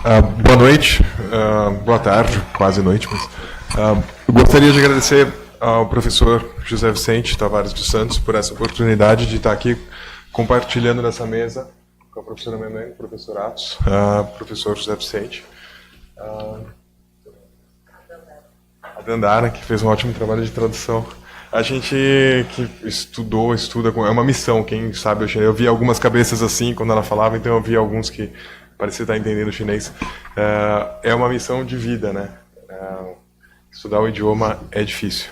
Boa noite, boa tarde, quase noite, mas eu gostaria de agradecer ao professor José Vicente Tavares dos Santos por essa oportunidade de estar aqui compartilhando nessa mesa com a professora minha mãe, o professor Atos, professor José Vicente, a Dandara, que fez um ótimo trabalho de tradução. A gente que estuda, é uma missão, quem sabe o chinês. Eu vi algumas cabeças assim quando ela falava, então eu vi alguns que parecia estar entendendo o chinês. É uma missão de vida, né? Estudar o idioma é difícil.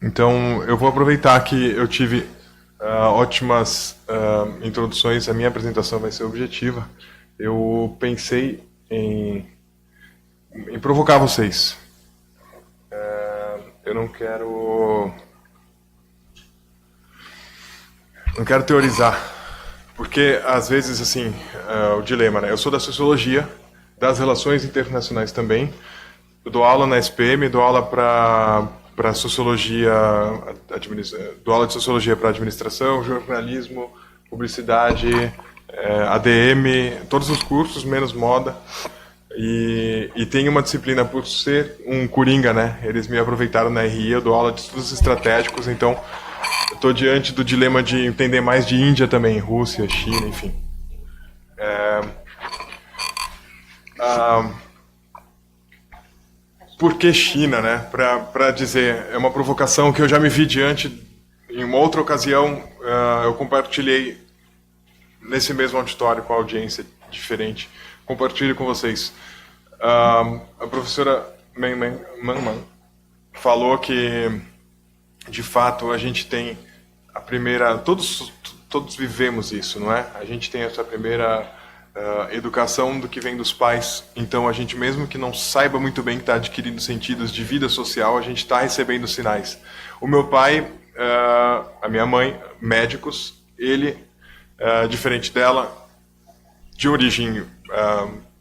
Então, eu vou aproveitar que eu tive ótimas introduções, a minha apresentação vai ser objetiva. Eu pensei em provocar vocês. Eu não quero teorizar, porque às vezes assim o dilema, né? Eu sou da sociologia, das relações internacionais também. Eu dou aula na SPM, dou aula para sociologia, dou aula de sociologia para administração, jornalismo, publicidade, ADM, todos os cursos menos moda. E tem uma disciplina, por ser um coringa, né? Eles me aproveitaram na RI, eu dou aula de estudos estratégicos, então eu estou diante do dilema de entender mais de Índia também, Rússia, China, enfim. Por que China, né? Para dizer, é uma provocação que eu já me vi diante, em uma outra ocasião, eu compartilhei nesse mesmo auditório com a audiência diferente. Compartilho com vocês. A professora Man falou que, de fato, a gente tem a primeira... Todos vivemos isso, não é? A gente tem essa primeira educação do que vem dos pais. Então, a gente, mesmo que não saiba muito bem que está adquirindo sentidos de vida social, a gente está recebendo sinais. O meu pai, a minha mãe, médicos, ele, diferente dela, de origem...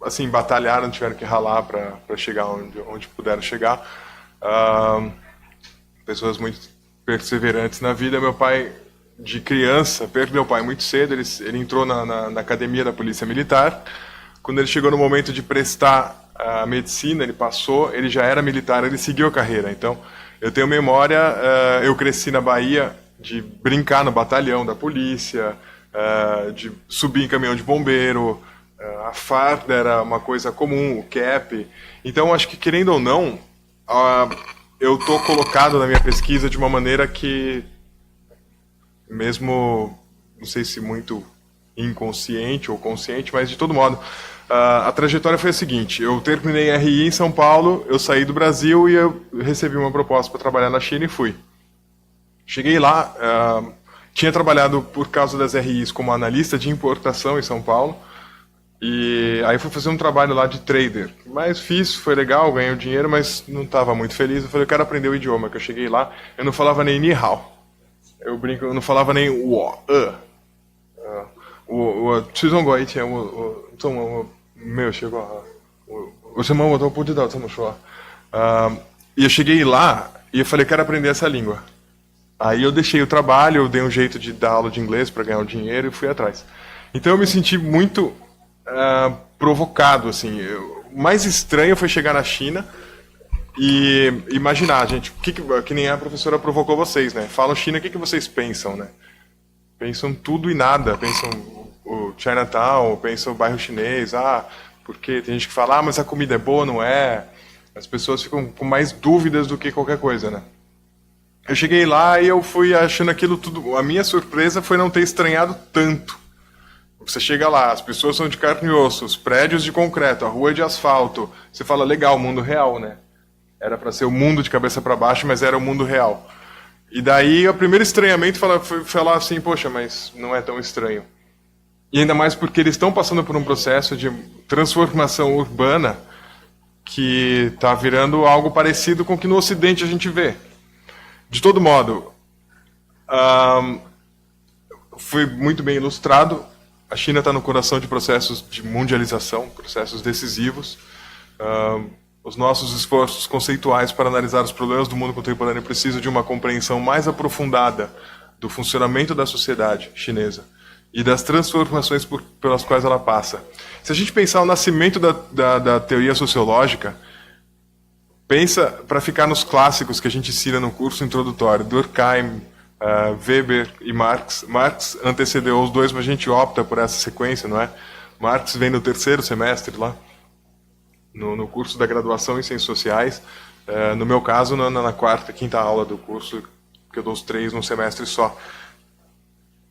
assim, batalharam, tiveram que ralar para chegar onde puderam chegar. Pessoas muito perseverantes na vida. Meu pai, de criança, perdeu o pai muito cedo. Ele entrou na academia da Polícia Militar. Quando ele chegou no momento de prestar a medicina, ele passou, ele já era militar, ele seguiu a carreira. Então, eu tenho memória, eu cresci na Bahia, de brincar no batalhão da polícia, de subir em caminhão de bombeiro. A farda era uma coisa comum, o cap. Então, acho que, querendo ou não, eu estou colocado na minha pesquisa de uma maneira que, mesmo, não sei se muito inconsciente ou consciente, mas de todo modo, a trajetória foi a seguinte. Eu terminei RI em São Paulo, eu saí do Brasil e eu recebi uma proposta para trabalhar na China e fui. Cheguei lá, tinha trabalhado por causa das RIs como analista de importação em São Paulo. E aí fui fazer um trabalho lá de trader. Mas fiz, foi legal, ganhei o dinheiro, mas não estava muito feliz. Eu falei, eu quero aprender o idioma, que eu cheguei lá, eu não falava nem ni hao. Eu brinco, eu não falava nem wo, meu, chegou, e eu cheguei lá e eu falei, quero aprender essa língua. Aí eu deixei o trabalho, eu dei um jeito de dar aula de inglês para ganhar o dinheiro e fui atrás. Então eu me senti muito... provocado, assim. O mais estranho foi chegar na China e imaginar, gente, que nem a professora provocou vocês, né? Falam China, o que vocês pensam, né? Pensam tudo e nada, pensam o Chinatown, pensam o bairro chinês, porque tem gente que fala, mas a comida é boa, não é? As pessoas ficam com mais dúvidas do que qualquer coisa, né? Eu cheguei lá e eu fui achando aquilo tudo, a minha surpresa foi não ter estranhado tanto. Você chega lá, as pessoas são de carne e osso, os prédios de concreto, a rua é de asfalto. Você fala, legal, mundo real, né? Era para ser o mundo de cabeça para baixo, mas era o mundo real. E daí, o primeiro estranhamento foi falar assim, poxa, mas não é tão estranho. E ainda mais porque eles estão passando por um processo de transformação urbana que está virando algo parecido com o que no Ocidente a gente vê. De todo modo, foi muito bem ilustrado. A China está no coração de processos de mundialização, processos decisivos. Os nossos esforços conceituais para analisar os problemas do mundo contemporâneo precisam de uma compreensão mais aprofundada do funcionamento da sociedade chinesa e das transformações pelas quais ela passa. Se a gente pensar o nascimento da teoria sociológica, pensa para ficar nos clássicos que a gente ensina no curso introdutório, Durkheim, Weber e Marx. Marx antecedeu os dois, mas a gente opta por essa sequência, não é? Marx vem no terceiro semestre lá, no curso da graduação em Ciências Sociais. No meu caso, na quarta, quinta aula do curso, que eu dou os 3 num semestre só.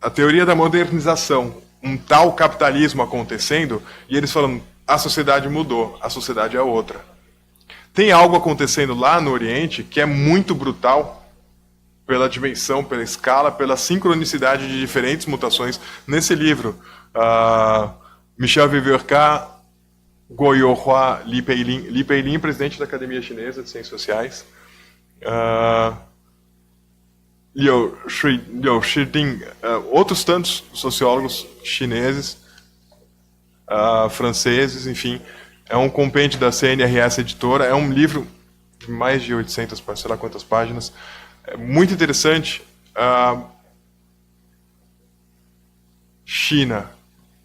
A teoria da modernização, um tal capitalismo acontecendo, e eles falam, a sociedade mudou, a sociedade é outra. Tem algo acontecendo lá no Oriente que é muito brutal, pela dimensão, pela escala, pela sincronicidade de diferentes mutações. Nesse livro, Michel Vivier-K, Guo Hua, Li Peilin, presidente da Academia Chinesa de Ciências Sociais, Liu Shiding, outros tantos sociólogos chineses, franceses, enfim. É um compêndio da CNRS Editora, é um livro de mais de 800, sei lá quantas páginas, é muito interessante. China,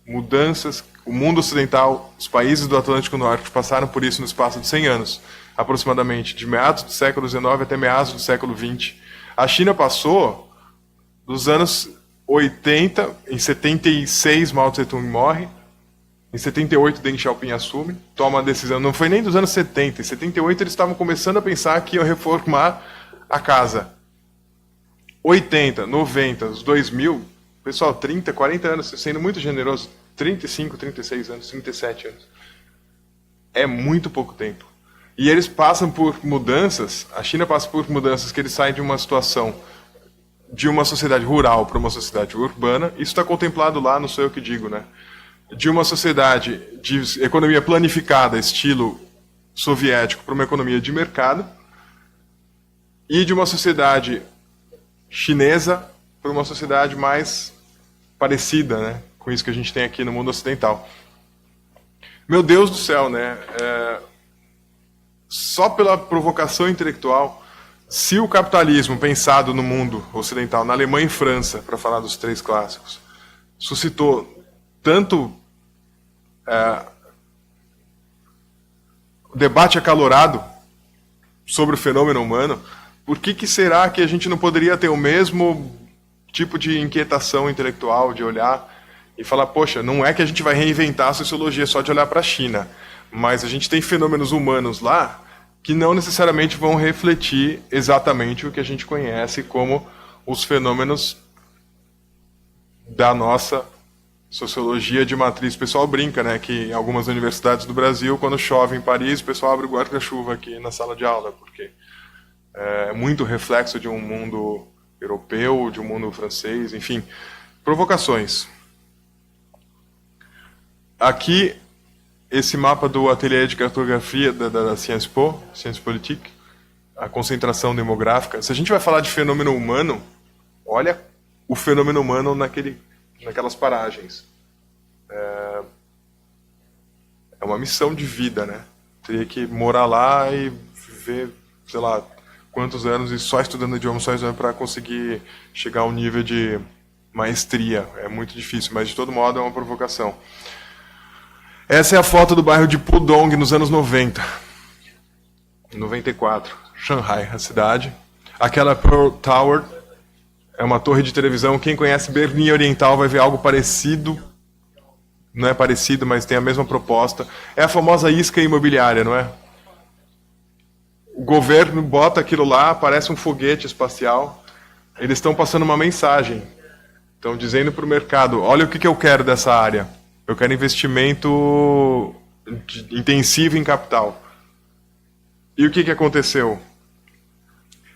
mudanças, o mundo ocidental, os países do Atlântico Norte passaram por isso no espaço de 100 anos, aproximadamente, de meados do século XIX até meados do século XX. A China passou dos anos 80, em 76 Mao Tse-tung morre, em 78 Deng Xiaoping assume, toma a decisão, não foi nem dos anos 70, em 78 eles estavam começando a pensar que iam reformar a casa. 80, 90, os 2000, pessoal, 30, 40 anos, sendo muito generoso, 35, 36 anos, 37 anos. É muito pouco tempo. E eles passam por mudanças, a China passa por mudanças que eles saem de uma situação de uma sociedade rural para uma sociedade urbana. Isso está contemplado lá, não sou eu que digo, né? De uma sociedade de economia planificada, estilo soviético, para uma economia de mercado. E de uma sociedade chinesa para uma sociedade mais parecida, né, com isso que a gente tem aqui no mundo ocidental. Meu Deus do céu, né? Só pela provocação intelectual, se o capitalismo pensado no mundo ocidental, na Alemanha e França, para falar dos 3 clássicos, suscitou tanto debate acalorado sobre o fenômeno humano, por que será que a gente não poderia ter o mesmo tipo de inquietação intelectual, de olhar e falar, poxa, não é que a gente vai reinventar a sociologia só de olhar para a China, mas a gente tem fenômenos humanos lá que não necessariamente vão refletir exatamente o que a gente conhece como os fenômenos da nossa sociologia de matriz. O pessoal brinca, né, que em algumas universidades do Brasil, quando chove em Paris, o pessoal abre o guarda-chuva aqui na sala de aula, porque é muito reflexo de um mundo europeu, de um mundo francês, enfim, provocações. Aqui, esse mapa do ateliê de cartografia da Sciences Po, Sciences Politique, a concentração demográfica. Se a gente vai falar de fenômeno humano, olha o fenômeno humano naquelas paragens. É uma missão de vida, né? Teria que morar lá e viver, sei lá, quantos anos e só estudando idioma, para conseguir chegar ao nível de maestria. É muito difícil, mas de todo modo é uma provocação. Essa é a foto do bairro de Pudong nos anos 90. 94. Shanghai, a cidade. Aquela Pearl Tower é uma torre de televisão. Quem conhece Berlim Oriental vai ver algo parecido. Não é parecido, mas tem a mesma proposta. É a famosa isca imobiliária, não é? O governo bota aquilo lá, parece um foguete espacial. Eles estão passando uma mensagem. Estão dizendo para o mercado, olha o que eu quero dessa área. Eu quero investimento intensivo em capital. E o que aconteceu?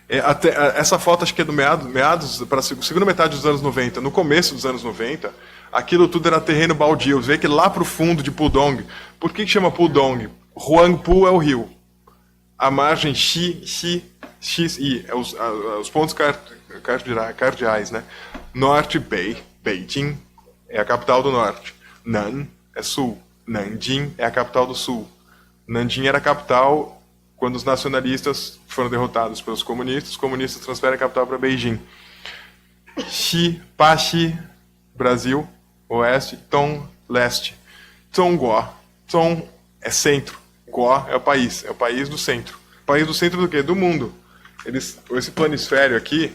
Essa foto acho que é do meados para a segunda metade dos anos 90. No começo dos anos 90, aquilo tudo era terreno baldio. Você vê que lá para o fundo de Pudong, por que chama Pudong? Huangpu é o rio. A margem Xi, é os pontos cardeais, né? Norte, Beijing é a capital do norte. Nan é sul. Nanjing é a capital do sul. Nanjing era a capital quando os nacionalistas foram derrotados pelos comunistas. Os comunistas transferem a capital para Beijing. Paxi, Brasil. oeste, Tong, leste. Zhongguo. Zhong é centro. Guo é o país do centro. País do centro do quê? Do mundo. Esse planisfério aqui,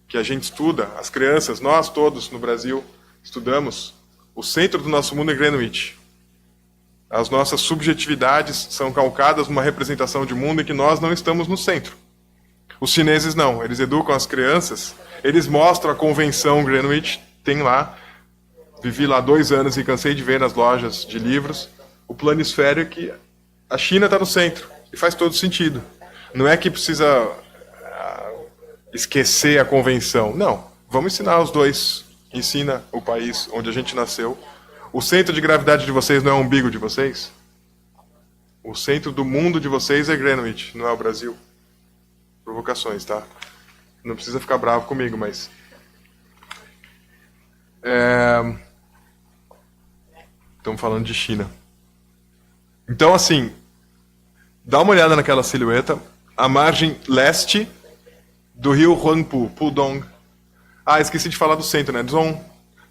que a gente estuda, as crianças, nós todos no Brasil, estudamos, o centro do nosso mundo é Greenwich. As nossas subjetividades são calcadas numa representação de mundo em que nós não estamos no centro. Os chineses não, eles educam as crianças, eles mostram a convenção Greenwich, tem lá, vivi lá 2 anos e cansei de ver nas lojas de livros, o planisfério que a China está no centro, e faz todo sentido. Não é que precisa esquecer a convenção, não, vamos ensinar os dois, ensina o país onde a gente nasceu. O centro de gravidade de vocês não é o umbigo de vocês? O centro do mundo de vocês é Greenwich, não é o Brasil. Provocações, tá? Não precisa ficar bravo comigo, mas... Estamos falando de China. Então, assim, dá uma olhada naquela silhueta. A margem leste do rio Huangpu, Pudong. Ah, esqueci de falar do centro, né? Zhong.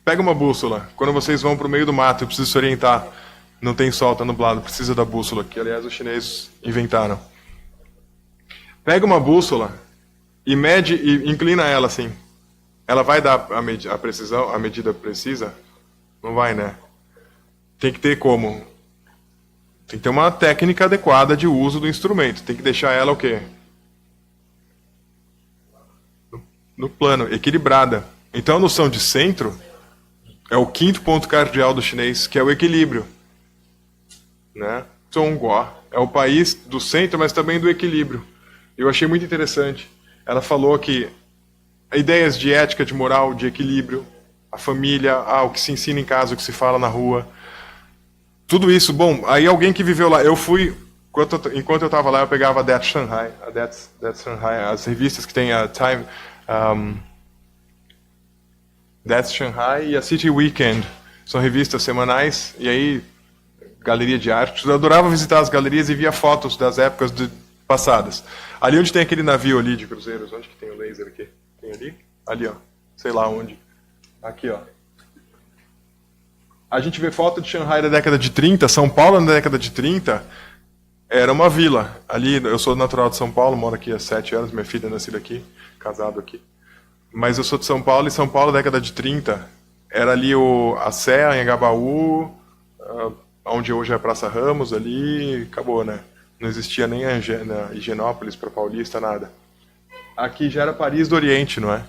Pega uma bússola. Quando vocês vão para o meio do mato e precisam se orientar, não tem sol, está nublado, precisa da bússola, que aliás os chineses inventaram. Pega uma bússola e mede e inclina ela assim. Ela vai dar a precisão, a medida precisa? Não vai, né? Tem que ter como? Tem que ter uma técnica adequada de uso do instrumento. Tem que deixar ela o quê? No plano, equilibrada. Então a noção de centro é o 5º ponto cardeal do chinês, que é o equilíbrio. Né? Zhongguo é o país do centro, mas também do equilíbrio. Eu achei muito interessante. Ela falou que ideias de ética, de moral, de equilíbrio, a família, o que se ensina em casa, o que se fala na rua, tudo isso. Bom, aí alguém que viveu lá, eu fui, enquanto eu estava lá, eu pegava a That's Shanghai, That's Shanghai, as revistas que tem a Time, That's Shanghai e a City Weekend, são revistas semanais, e aí, galeria de arte, eu adorava visitar as galerias e via fotos das épocas passadas. Ali onde tem aquele navio ali de cruzeiros, onde que tem o laser aqui? Tem ali? Ali, ó. Sei lá onde. Aqui, ó. A gente vê foto de Shanghai da década de 30, São Paulo na década de 30, era uma vila. Ali, eu sou natural de São Paulo, moro aqui há 7 anos, minha filha é nascida aqui, casado aqui. Mas eu sou de São Paulo, e São Paulo, década de 30, era ali a Sé, Anhangabaú, onde hoje é a Praça Ramos, ali, acabou, né? Não existia nem a Higienópolis para Paulista, nada. Aqui já era Paris do Oriente, não é?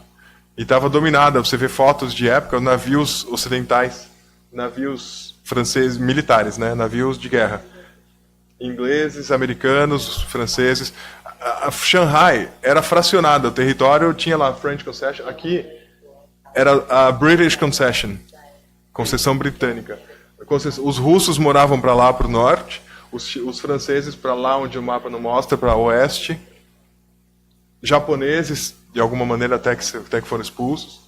E estava dominada, você vê fotos de época, navios ocidentais, navios franceses, militares, né? Navios de guerra. Ingleses, americanos, franceses. A Shanghai era fracionada, o território tinha lá French Concession, aqui era a British Concession, concessão britânica. Os russos moravam para lá, para o norte, os franceses para lá onde o mapa não mostra, para o oeste, japoneses, de alguma maneira até que foram expulsos.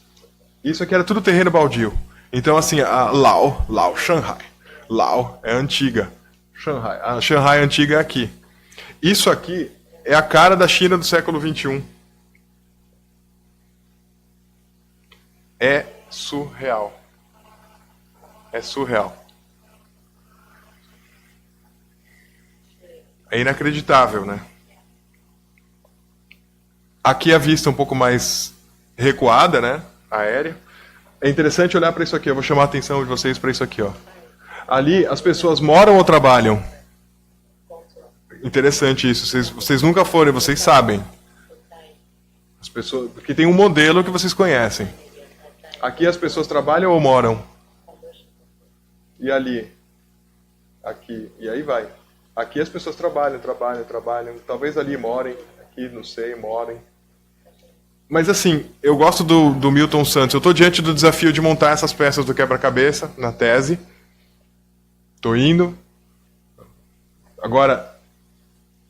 Isso aqui era tudo terreno baldio. Então, assim, a Shanghai. Lao é antiga. A Shanghai antiga é aqui. Isso aqui é a cara da China do século XXI. É surreal. É surreal. É inacreditável, né? Aqui a vista um pouco mais recuada, né? Aérea. É interessante olhar para isso aqui. Eu vou chamar a atenção de vocês para isso aqui, ó. Ali as pessoas moram ou trabalham? Interessante isso. Vocês nunca foram, vocês sabem. As pessoas, porque tem um modelo que vocês conhecem. Aqui as pessoas trabalham ou moram? E ali? Aqui. E aí vai. Aqui as pessoas trabalham. Talvez ali morem. Aqui, não sei, morem. Mas assim, eu gosto do Milton Santos. Eu estou diante do desafio de montar essas peças do quebra-cabeça na tese. Estou indo. Agora,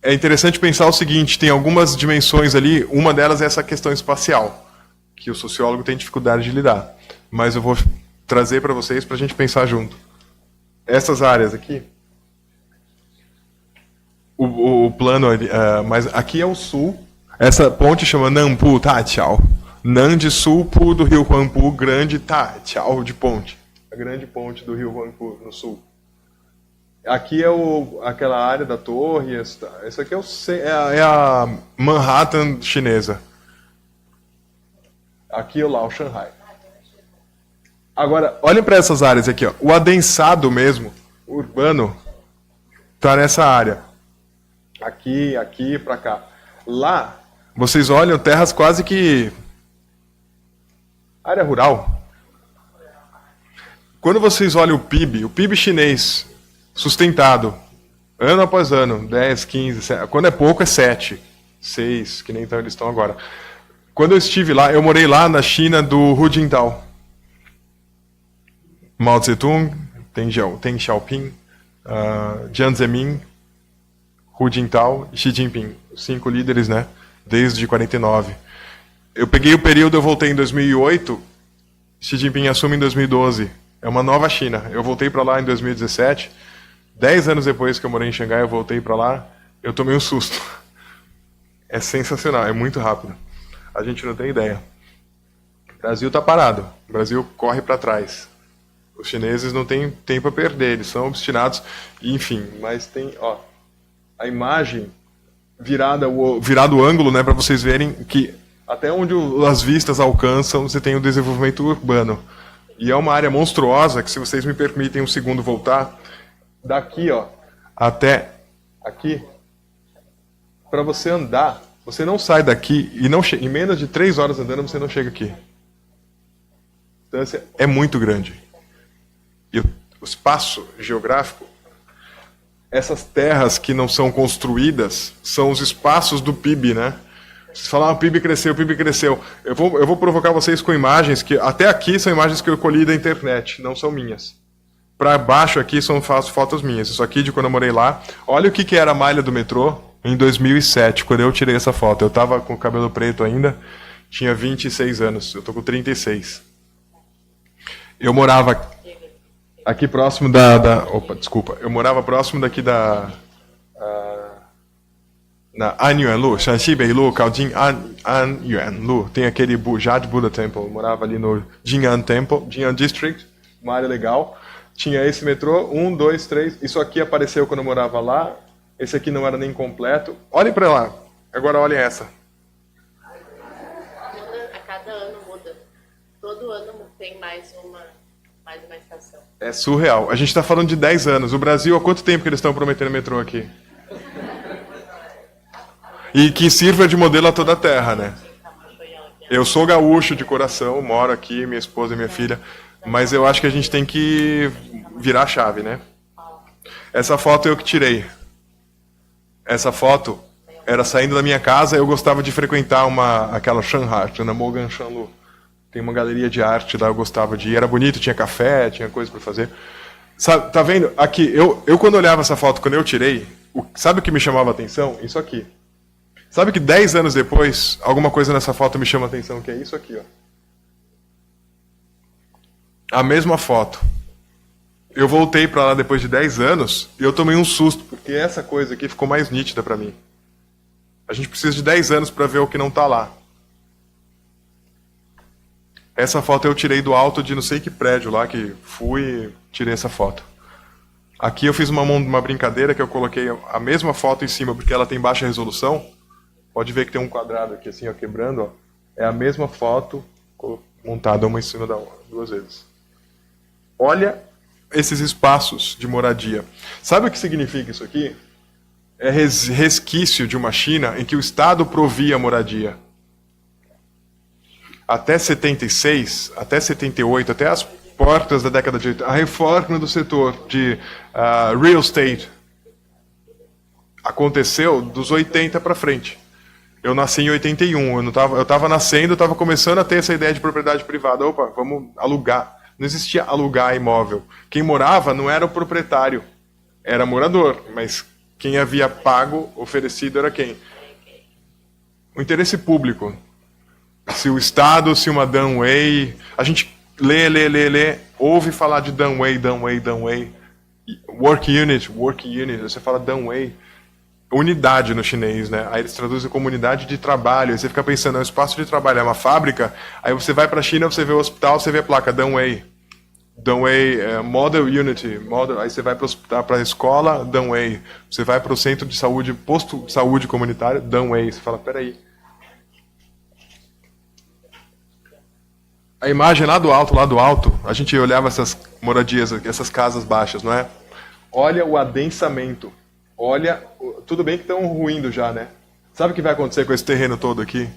é interessante pensar o seguinte, tem algumas dimensões ali, uma delas é essa questão espacial, que o sociólogo tem dificuldade de lidar. Mas eu vou trazer para vocês para a gente pensar junto. Essas áreas aqui, o plano, mas aqui é o sul, essa ponte chama Nanpu Tatiao. Nan de sul, Pu do rio Huangpu, grande, Tatiao de ponte. a grande ponte do rio Huangpu, no sul. Aqui é aquela área da torre, essa aqui é a Manhattan chinesa. Aqui é lá, o Shanghai. Agora, olhem para essas áreas aqui, ó. O adensado mesmo, urbano, está nessa área. Aqui, para cá. Lá, vocês olham terras quase que área rural. Quando vocês olham o PIB chinês sustentado, ano após ano, 10, 15, quando é pouco é 7, 6, que nem então eles estão agora. Quando eu estive lá, eu morei lá na China do Hu Jintao. Mao Zedong, Deng Xiaoping, Jiang Zemin, Hu Jintao e Xi Jinping. Os 5 líderes, né? Desde 49. Eu peguei o período, eu voltei em 2008, Xi Jinping assume em 2012. É uma nova China. Eu voltei para lá em 2017. 10 anos depois que eu morei em Xangai, eu voltei para lá. Eu tomei um susto. É sensacional, é muito rápido. A gente não tem ideia. O Brasil está parado. O Brasil corre para trás. Os chineses não têm tempo a perder. Eles são obstinados. Enfim, mas tem, ó, a imagem virado o ângulo, né, para vocês verem que até onde as vistas alcançam, você tem o desenvolvimento urbano. E é uma área monstruosa que, se vocês me permitem um segundo voltar, daqui, ó, até aqui, para você andar, você não sai daqui e não em menos de 3 horas andando você não chega aqui. A distância é muito grande. E o espaço geográfico, essas terras que não são construídas, são os espaços do PIB, né? Vocês falam, o PIB cresceu, o PIB cresceu. Eu vou provocar vocês com imagens que, até aqui, são imagens que eu colhi da internet, não são minhas. Para baixo aqui são fotos minhas. Isso aqui de quando eu morei lá. Olha o que era a malha do metrô em 2007, quando eu tirei essa foto. Eu estava com o cabelo preto ainda, tinha 26 anos. Eu estou com 36. Eu morava aqui próximo Opa, desculpa. Eu morava próximo daqui da... na Anyuanlu, Shanxi Beilu, Kaojin Anyuanlu. Tem aquele Jade Buddha Temple. Eu morava ali no Jing'an Temple, Jing'an District, uma área legal. Tinha esse metrô, 1, 2, 3. Isso aqui apareceu quando eu morava lá. Esse aqui não era nem completo. Olhem para lá. Agora olhem essa. A cada ano muda. Todo ano tem mais uma estação. É surreal. A gente está falando de 10 anos. O Brasil, há quanto tempo que eles estão prometendo metrô aqui? E que sirva de modelo a toda a terra, né? Eu sou gaúcho de coração, moro aqui, minha esposa e minha filha. Mas eu acho que a gente tem que virar a chave, né? Essa foto eu que tirei. Essa foto era saindo da minha casa. Eu gostava de frequentar aquela Shanghai, na Mogan Shanlu. Tem uma galeria de arte lá, eu gostava de ir. Era bonito, tinha café, tinha coisa para fazer. Sabe, tá vendo? Aqui, eu quando olhava essa foto, quando eu tirei, sabe o que me chamava a atenção? Isso aqui. Sabe que 10 anos depois, alguma coisa nessa foto me chama a atenção, que é isso aqui, ó. A mesma foto. Eu voltei para lá depois de 10 anos e eu tomei um susto, porque essa coisa aqui ficou mais nítida para mim. A gente precisa de 10 anos para ver o que não está lá. Essa foto eu tirei do alto de não sei que prédio lá, que fui e tirei essa foto. Aqui eu fiz uma brincadeira que eu coloquei a mesma foto em cima, porque ela tem baixa resolução. Pode ver que tem um quadrado aqui assim, ó, quebrando. Ó. É a mesma foto montada uma em cima da outra, 2 vezes. Olha esses espaços de moradia. Sabe o que significa isso aqui? É resquício de uma China em que o Estado provia moradia. Até 76, até 78, até as portas da década de 80, a reforma do setor de real estate aconteceu dos 80 para frente. Eu nasci em 81, eu estava nascendo, eu estava começando a ter essa ideia de propriedade privada. Opa, vamos alugar. Não existia alugar imóvel. Quem morava não era o proprietário, era morador, mas quem havia pago, oferecido, era quem? O interesse público. Se o Estado, se uma Danwei... A gente lê, ouve falar de Danwei. Work unit, você fala Danwei. Unidade no chinês, né? Aí eles traduzem como unidade de trabalho. Aí você fica pensando, é um espaço de trabalho, é uma fábrica. Aí você vai para a China, você vê o hospital, você vê a placa Danwei. Dunway, Model Unity, aí você vai para a escola, Dunway. Você vai para o centro de saúde, posto de saúde comunitário, Dunway. Você fala, peraí. A imagem lá do alto, a gente olhava essas moradias, essas casas baixas, não é? Olha o adensamento. Olha, tudo bem que estão ruindo já, né? Sabe o que vai acontecer com esse terreno todo aqui?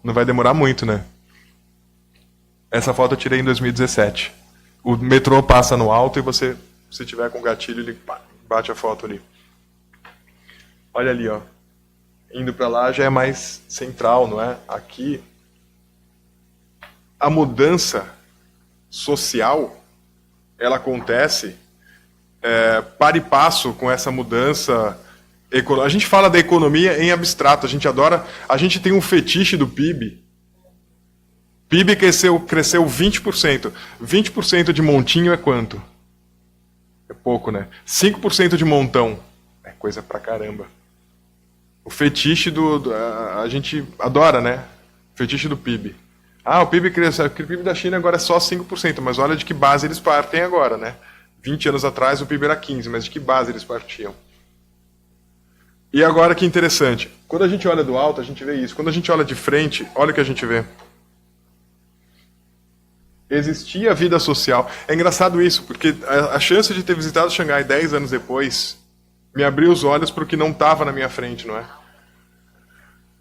Não vai demorar muito, né? Essa foto eu tirei em 2017. O metrô passa no alto e você, se tiver com gatilho, ele bate a foto ali. Olha ali, ó. Indo para lá já é mais central, não é? Aqui, a mudança social, ela acontece para e passo com essa mudança econômica. A gente fala da economia em abstrato, a gente adora, a gente tem um fetiche do PIB. PIB cresceu 20%. 20% de montinho é quanto? É pouco, né? 5% de montão. É coisa pra caramba. O fetiche a gente adora, né? O fetiche do PIB. Ah, o PIB cresceu. O PIB da China agora é só 5%, mas olha de que base eles partem agora, né? 20 anos atrás o PIB era 15%, mas de que base eles partiam? E agora que interessante. Quando a gente olha do alto, a gente vê isso. Quando a gente olha de frente, olha o que a gente vê. Existia vida social. É engraçado isso, porque a chance de ter visitado Xangai 10 anos depois me abriu os olhos para o que não estava na minha frente, não é?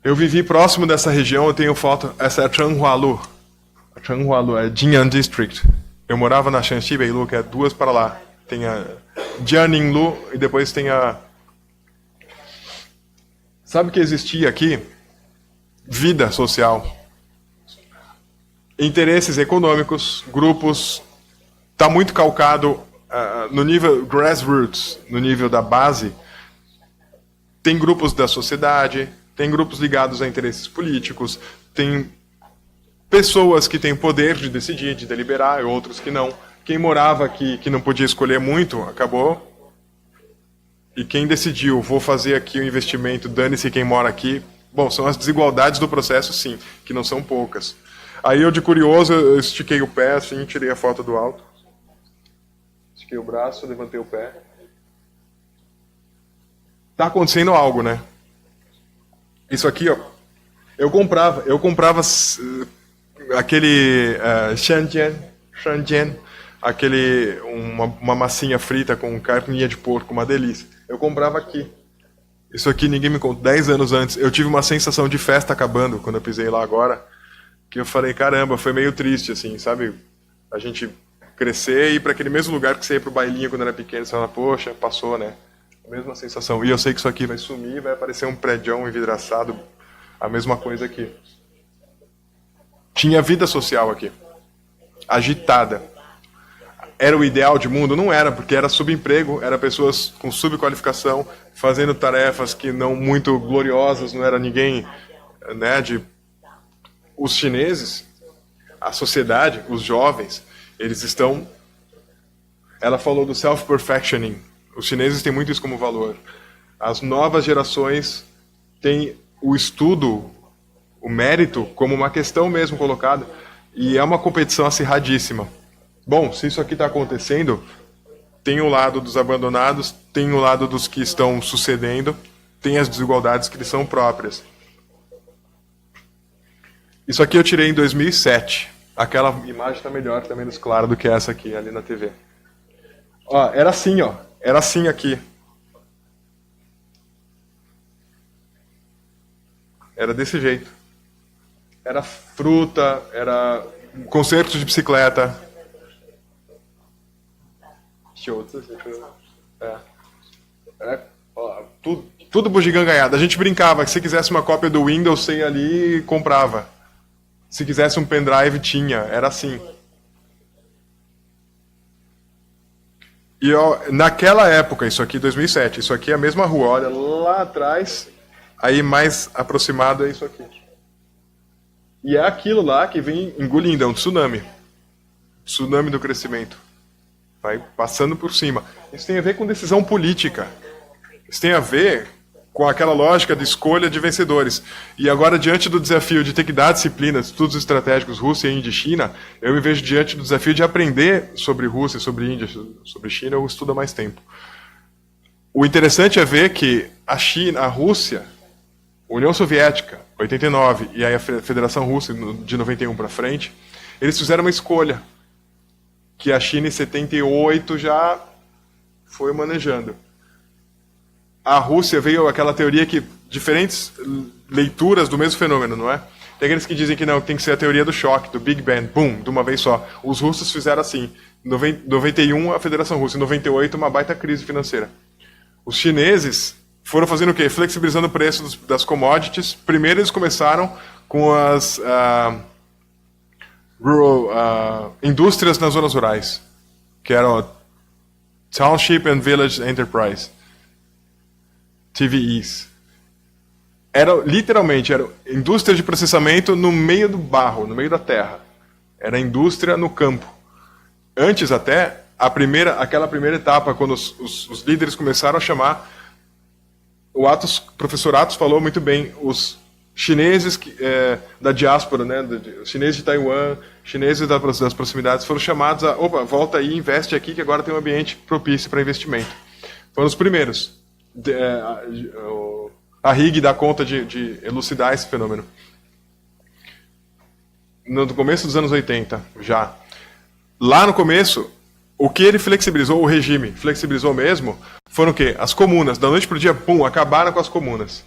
Eu vivi próximo dessa região, eu tenho foto. Essa é a Changhua-lu. A Changhua-lu é Jing'an District. Eu morava na Shanxi-Beilu, que é 2 para lá. Tem a Jianing-lu e depois tem a... Sabe o que existia aqui? Vida social. Interesses econômicos, grupos, está muito calcado no nível grassroots, no nível da base. Tem grupos da sociedade, tem grupos ligados a interesses políticos, tem pessoas que têm poder de decidir, de deliberar, e outros que não. Quem morava aqui, que não podia escolher muito, acabou. E quem decidiu, vou fazer aqui o investimento, dane-se quem mora aqui. Bom, são as desigualdades do processo, sim, que não são poucas. Aí eu, de curioso, eu estiquei o pé, assim, tirei a foto do alto. Estiquei o braço, levantei o pé. Tá acontecendo algo, né? Isso aqui, ó. Eu comprava aquele Shenzhen, uma massinha frita com carninha de porco, uma delícia. Eu comprava aqui. Isso aqui ninguém me contou. 10 anos antes, eu tive uma sensação de festa acabando quando eu pisei lá agora. Que eu falei, caramba, foi meio triste, assim, sabe? A gente crescer e ir para aquele mesmo lugar que você ia pro bailinho quando era pequeno, você fala, poxa, passou, né? A mesma sensação. E eu sei que isso aqui vai sumir, vai aparecer um prédião envidraçado, a mesma coisa aqui. Tinha vida social aqui, agitada. Era o ideal de mundo? Não era, porque era subemprego, era pessoas com subqualificação, fazendo tarefas que não muito gloriosas, não era ninguém, né, os chineses, a sociedade, os jovens, eles estão... Ela falou do self-perfectioning. Os chineses têm muito isso como valor. As novas gerações têm o estudo, o mérito, como uma questão mesmo colocada. E é uma competição acirradíssima. Bom, se isso aqui está acontecendo, tem o lado dos abandonados, tem o lado dos que estão sucedendo, tem as desigualdades que lhes são próprias. Isso aqui eu tirei em 2007. Aquela imagem está melhor, está menos clara do que essa aqui, ali na TV. Ó, era assim, ó. Era assim aqui. Era desse jeito. Era fruta, era concerto de bicicleta. Tudo bugigangaiado. A gente brincava que se quisesse uma cópia do Windows, você ia ali e comprava. Se quisesse um pendrive, tinha. Era assim. E ó, naquela época, isso aqui 2007, isso aqui é a mesma rua. Olha, lá atrás, aí mais aproximado é isso aqui. E é aquilo lá que vem engolindo, é um tsunami. Tsunami do crescimento. Vai passando por cima. Isso tem a ver com decisão política. Isso tem a ver com aquela lógica de escolha de vencedores. E agora, diante do desafio de ter que dar disciplina, estudos estratégicos Rússia, Índia e China, eu me vejo diante do desafio de aprender sobre Rússia, sobre Índia, sobre China, eu estudo há mais tempo. O interessante é ver que a China, a Rússia, a União Soviética, 89, e aí a Federação Russa, de 91 para frente, eles fizeram uma escolha que a China, em 78, já foi manejando. A Rússia veio aquela teoria que diferentes leituras do mesmo fenômeno, não é? Tem aqueles que dizem que não, tem que ser a teoria do choque, do Big Bang, boom, de uma vez só. Os russos fizeram assim. Em 91, a Federação Russa. Em 98, uma baita crise financeira. Os chineses foram fazendo o quê? Flexibilizando o preço das commodities. Primeiro eles começaram com as indústrias nas zonas rurais, que eram Township and Village Enterprise, TVEs. Literalmente, era indústria de processamento no meio do barro, no meio da terra. Era indústria no campo. Antes até, aquela primeira etapa, quando os líderes começaram a chamar, o professor Atos falou muito bem, os chineses da diáspora, né, os chineses de Taiwan, chineses das proximidades, foram chamados a, opa, volta aí, investe aqui, que agora tem um ambiente propício para investimento. Foram os primeiros. A RIG dá conta de elucidar esse fenômeno. No começo dos anos 80, já. Lá no começo, o que ele flexibilizou, o regime flexibilizou mesmo, foram o quê? As comunas. Da noite para o dia, pum, acabaram com as comunas.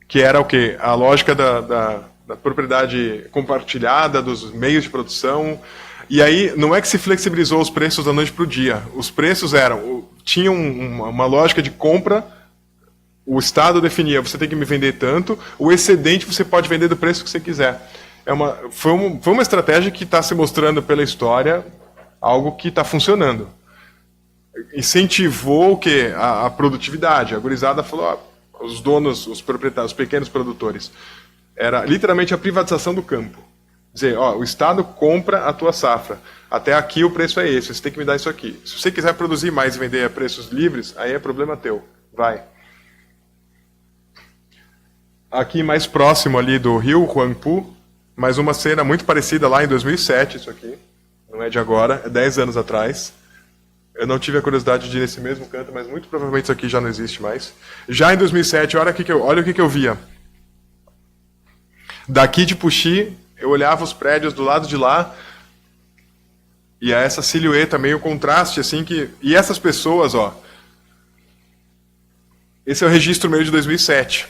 Que era o quê? A lógica da propriedade compartilhada, dos meios de produção. E aí, não é que se flexibilizou os preços da noite para o dia. Os preços tinham uma lógica de compra. O Estado definia, você tem que me vender tanto, o excedente você pode vender do preço que você quiser. Foi uma estratégia que está se mostrando pela história algo que está funcionando. Incentivou o quê? A produtividade. A gurizada falou, os donos, os proprietários, os pequenos produtores. Era literalmente a privatização do campo. Dizer, o Estado compra a tua safra. Até aqui o preço é esse, você tem que me dar isso aqui. Se você quiser produzir mais e vender a preços livres, aí é problema teu. Vai. Aqui mais próximo ali do rio, Huangpu, mais uma cena muito parecida lá em 2007, isso aqui. Não é de agora, é 10 anos atrás. Eu não tive a curiosidade de ir nesse mesmo canto, mas muito provavelmente isso aqui já não existe mais. Já em 2007, olha o que eu via. Daqui de Puxi, eu olhava os prédios do lado de lá, e essa silhueta, meio contraste, assim, e essas pessoas, esse é o registro meu de 2007.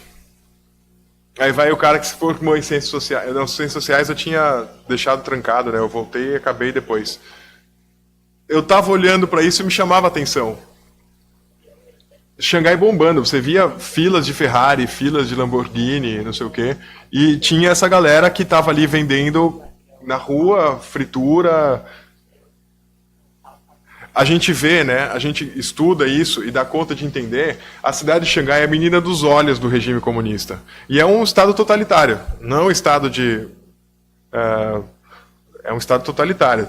Aí vai o cara que se formou em ciências sociais. Não, ciências sociais eu tinha deixado trancado, né? Eu voltei e acabei depois. Eu estava olhando para isso e me chamava a atenção. Xangai bombando, você via filas de Ferrari, filas de Lamborghini, não sei o quê, e tinha essa galera que estava ali vendendo na rua, fritura. A gente vê, né, a gente estuda isso e dá conta de entender, a cidade de Xangai é a menina dos olhos do regime comunista. E é um estado totalitário, não é um estado é um estado totalitário.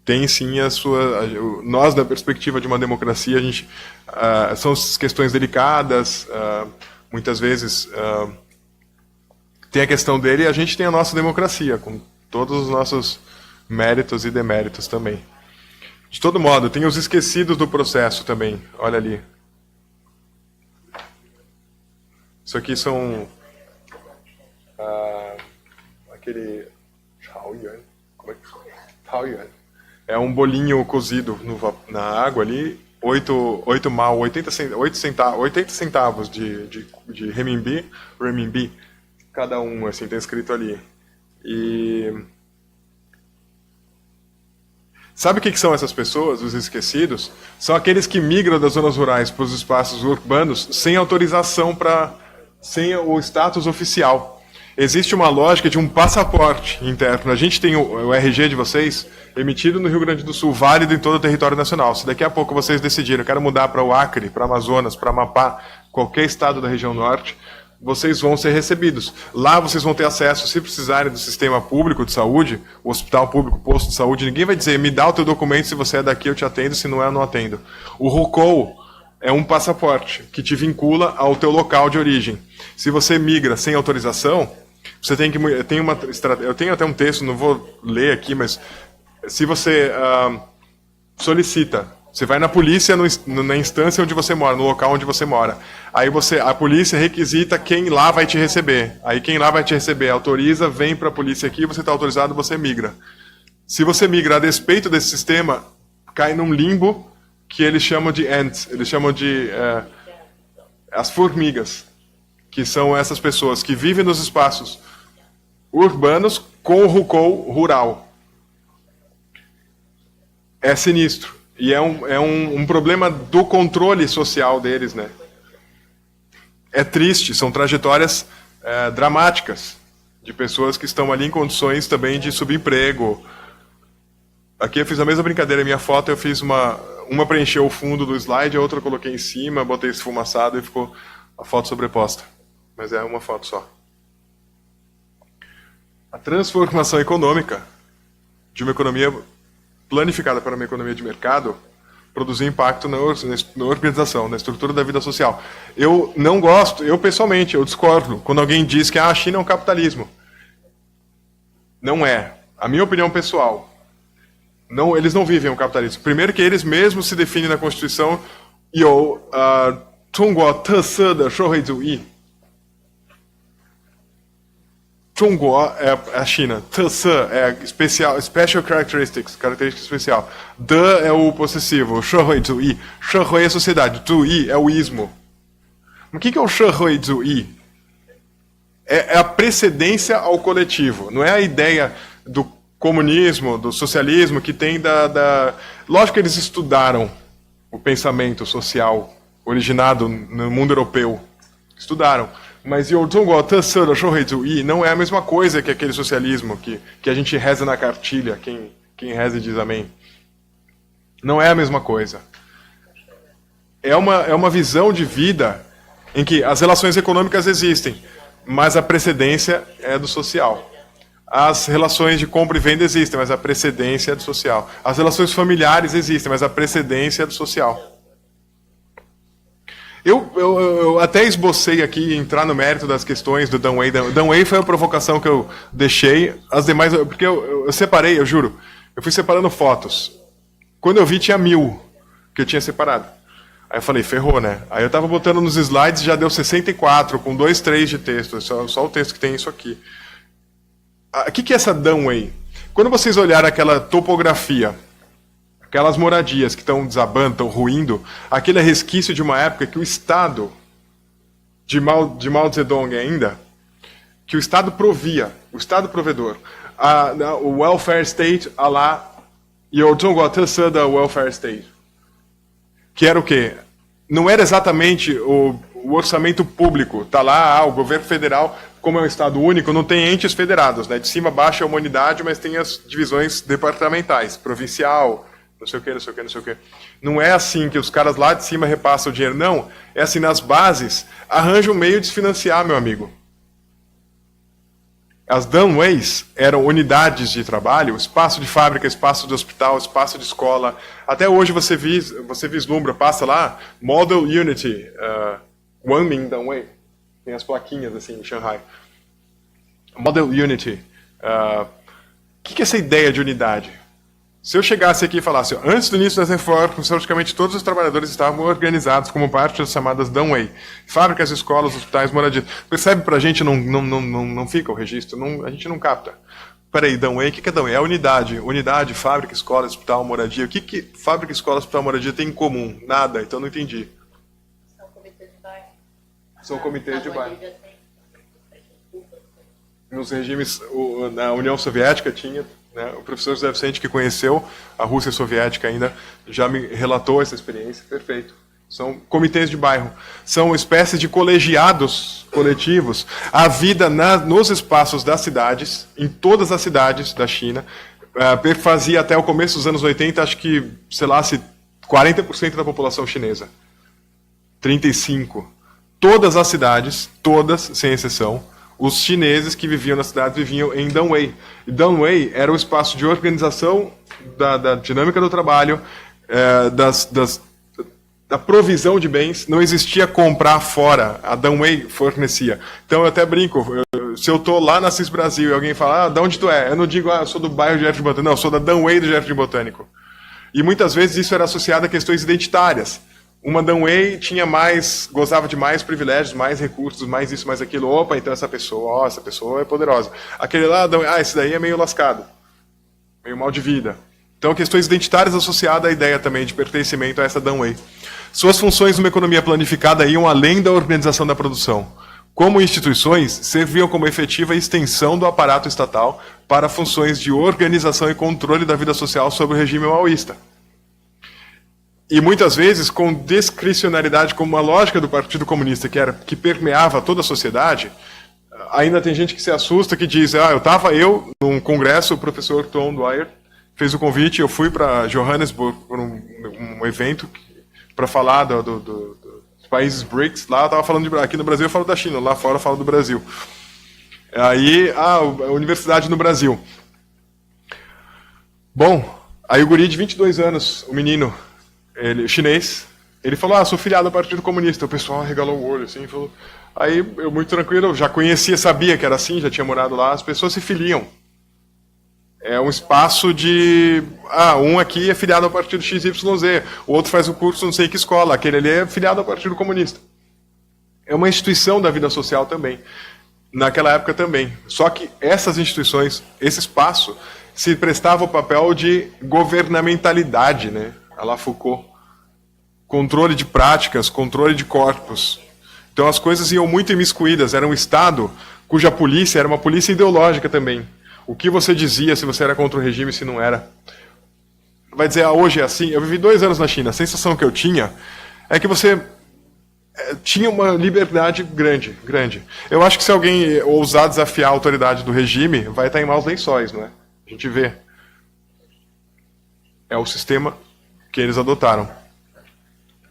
Tem sim a sua... Nós, da perspectiva de uma democracia, são questões delicadas, muitas vezes tem a questão dele e a gente tem a nossa democracia, com todos os nossos méritos e deméritos também. De todo modo, tem os esquecidos do processo também. Olha ali. Isso aqui são... aquele... Taoyuan. Como é que fala? Taoyuan. É um bolinho cozido na água ali. 80 centavos de renminbi. Cada um, assim, tem escrito ali. E... Sabe o que são essas pessoas, os esquecidos? São aqueles que migram das zonas rurais para os espaços urbanos sem autorização, sem o status oficial. Existe uma lógica de um passaporte interno. A gente tem o RG de vocês emitido no Rio Grande do Sul, válido em todo o território nacional. Se daqui a pouco vocês decidirem, eu quero mudar para o Acre, para Amazonas, para Amapá, qualquer estado da região norte, vocês vão ser recebidos. Lá vocês vão ter acesso, se precisarem do sistema público de saúde, o hospital público, posto de saúde, ninguém vai dizer, me dá o teu documento, se você é daqui eu te atendo, se não é eu não atendo. O RUCOL é um passaporte que te vincula ao teu local de origem. Se você migra sem autorização, você tem que... Eu tenho até um texto, não vou ler aqui, mas se você solicita, você vai na polícia na instância onde você mora, no local onde você mora. Aí a polícia requisita quem lá vai te receber. Aí quem lá vai te receber autoriza, vem para a polícia aqui, você está autorizado, você migra. Se você migra a despeito desse sistema, cai num limbo que eles chamam de ants, eles chamam de as formigas, que são essas pessoas que vivem nos espaços urbanos com o rural. É sinistro. E é um problema do controle social deles, né? É triste, são trajetórias dramáticas de pessoas que estão ali em condições também de subemprego. Aqui eu fiz a mesma brincadeira, a minha foto eu fiz uma preencheu o fundo do slide, a outra eu coloquei em cima, botei esfumaçado e ficou a foto sobreposta. Mas é uma foto só. A transformação econômica de uma economia planificada para uma economia de mercado produzir impacto na organização, na estrutura da vida social. Eu não gosto, eu pessoalmente, eu discordo quando alguém diz que a China é um capitalismo. Não é. A minha opinião pessoal, não, eles não vivem um capitalismo. Primeiro que eles mesmos se definem na Constituição Zhongguo Tese de Shouhui. Zhongguo é a China, Tese é special characteristics, característica especial. De é o possessivo, Shouhui Zui. Shouhui é a sociedade, Zui é o ismo. O que é o Shouhui Zui? É a precedência ao coletivo, não é a ideia do comunismo, do socialismo que tem Lógico que eles estudaram o pensamento social originado no mundo europeu. Estudaram. Mas não é a mesma coisa que aquele socialismo que a gente reza na cartilha, quem reza e diz amém. Não é a mesma coisa. É uma visão de vida em que as relações econômicas existem, mas a precedência é do social. As relações de compra e venda existem, mas a precedência é do social. As relações familiares existem, mas a precedência é do social. Eu até esbocei aqui entrar no mérito das questões do Dunway. Dunway foi a provocação que eu deixei. As demais, porque eu separei, eu juro. Eu fui separando fotos. Quando eu vi, tinha 1000 que eu tinha separado. Aí eu falei, ferrou, né? Aí eu estava botando nos slides, já deu 64, com 2, 3 de texto. Só o texto que tem isso aqui. O que é essa Dunway? Quando vocês olharem aquela topografia, aquelas moradias que estão desabando, estão ruindo, aquele é resquício de uma época que o Estado, de Mao Zedong ainda, que o Estado provia, o Estado provedor, o welfare state, a lá, e o Zhongguo Tese da welfare state. Que era o quê? Não era exatamente o orçamento público, está lá, o governo federal, como é um Estado único, não tem entes federados, né? De cima a baixo é a humanidade, mas tem as divisões departamentais, provincial, não sei o que, não sei o que, não sei o que. Não é assim que os caras lá de cima repassam o dinheiro, não. É assim, nas bases, arranja um meio de se financiar, meu amigo. As Dunways eram unidades de trabalho, espaço de fábrica, espaço de hospital, espaço de escola. Até hoje você vislumbra, passa lá, Model Unity, Wanming Dunway. Tem as plaquinhas assim em Shanghai. Model Unity. O que é essa ideia de unidade? Se eu chegasse aqui e falasse, antes do início das reformas, praticamente todos os trabalhadores estavam organizados como parte das chamadas Dunway. Fábricas, escolas, hospitais, moradias. Percebe, pra gente não fica o registro, a gente não capta. Peraí, Dunway, o que é Dunway? É unidade. Unidade, fábrica, escola, hospital, moradia. O que fábrica, escola, hospital, moradia tem em comum? Nada, então não entendi. São comitês de bairro. São comitês de bairro. Nos regimes, na União Soviética tinha... Né? O professor José Vicente, que conheceu a Rússia soviética ainda, já me relatou essa experiência. Perfeito. São comitês de bairro. São espécies de colegiados coletivos. A vida nos espaços das cidades, em todas as cidades da China, fazia até o começo dos anos 80, acho que, sei lá, 40% da população chinesa. 35%. Todas as cidades, todas, sem exceção, os chineses que viviam na cidade viviam em Dunway. E Dunway era o espaço de organização da dinâmica do trabalho, da provisão de bens, não existia comprar fora, a Danway fornecia. Então eu até brinco, se eu estou lá na CIS Brasil e alguém fala, de onde tu é? Eu não digo, eu sou do bairro de Jardim Botânico, não, eu sou da Danway do Jardim Botânico. E muitas vezes isso era associado a questões identitárias. Uma Danway gozava de mais privilégios, mais recursos, mais isso, mais aquilo. Opa, então essa pessoa é poderosa. Aquele lá, esse daí é meio lascado, meio mal de vida. Então, questões identitárias associadas à ideia também de pertencimento a essa Danway. Suas funções numa economia planificada iam além da organização da produção. Como instituições, serviam como efetiva extensão do aparato estatal para funções de organização e controle da vida social sob o regime maoísta. E muitas vezes com discricionariedade, como a lógica do Partido Comunista, que permeava toda a sociedade. Ainda tem gente que se assusta, que diz, eu estava num congresso, o professor Tom Dwyer fez o convite, eu fui para Johannesburg por um evento para falar dos países BRICS. Lá eu estava falando aqui no Brasil eu falo da China, lá fora eu falo do Brasil. Aí, a universidade no Brasil. Bom, aí o guri de 22 anos, o menino, chinês, ele falou, sou filiado ao Partido Comunista. O pessoal regalou o olho, assim, falou. Aí eu, muito tranquilo, eu já conhecia, sabia que era assim, já tinha morado lá, as pessoas se filiam. É um espaço de... um aqui é filiado ao Partido XYZ, o outro faz o curso não sei que escola, aquele ali é filiado ao Partido Comunista. É uma instituição da vida social também. Naquela época também. Só que essas instituições, esse espaço, se prestava o papel de governamentalidade, né? A la Foucault. Controle de práticas, controle de corpos. Então as coisas iam muito imiscuídas. Era um Estado cuja polícia era uma polícia ideológica também. O que você dizia, se você era contra o regime, se não era. Vai dizer, hoje é assim. Eu vivi 2 anos na China. A sensação que eu tinha é que você tinha uma liberdade grande, grande. Eu acho que se alguém ousar desafiar a autoridade do regime, vai estar em maus lençóis, não é? A gente vê. É o sistema que eles adotaram.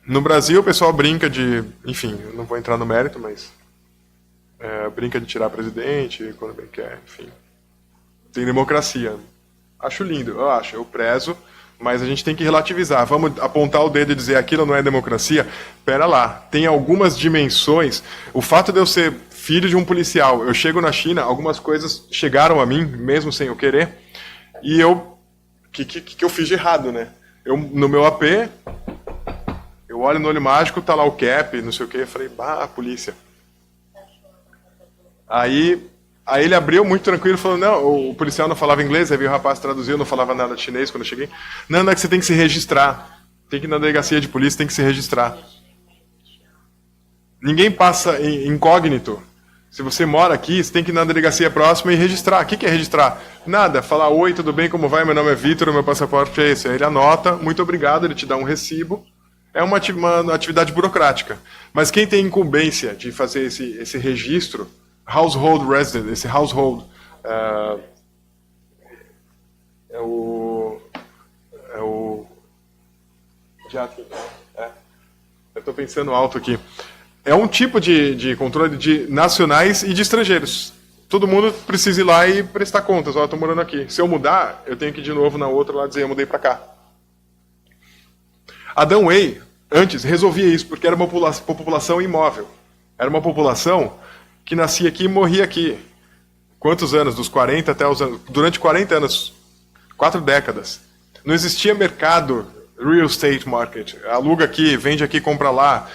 No Brasil, o pessoal brinca de... Enfim, eu não vou entrar no mérito, mas... brinca de tirar presidente, quando bem quer, enfim... Tem democracia. Acho lindo, eu prezo, mas a gente tem que relativizar. Vamos apontar o dedo e dizer aquilo não é democracia? Pera lá, tem algumas dimensões. O fato de eu ser filho de um policial, eu chego na China, algumas coisas chegaram a mim, mesmo sem eu querer, e eu... que eu fiz de errado, né? No meu AP, eu olho no olho mágico, tá lá o cap, não sei o quê, eu falei, polícia. Aí ele abriu muito tranquilo, falou, não, o policial não falava inglês, aí veio o rapaz traduziu, não falava nada de chinês quando eu cheguei. Não, é que você tem que se registrar. Tem que ir na delegacia de polícia, tem que se registrar. Ninguém passa incógnito. Se você mora aqui, você tem que ir na delegacia próxima e registrar. O que é registrar? Nada, falar, oi, tudo bem, como vai? Meu nome é Vitor, meu passaporte é esse. Aí ele anota, muito obrigado, ele te dá um recibo. É uma atividade burocrática. Mas quem tem incumbência de fazer esse registro, household resident, esse household é o eu estou pensando alto aqui. É um tipo de controle de nacionais e de estrangeiros. Todo mundo precisa ir lá e prestar contas. Estou morando aqui. Se eu mudar, eu tenho que ir de novo na outra lá dizer eu mudei para cá. A Danway, antes, resolvia isso porque era uma população imóvel. Era uma população que nascia aqui e morria aqui. Quantos anos? Dos 40 até os anos... Durante 40 anos, 4 décadas. Não existia mercado, real estate market. Aluga aqui, vende aqui, compra lá.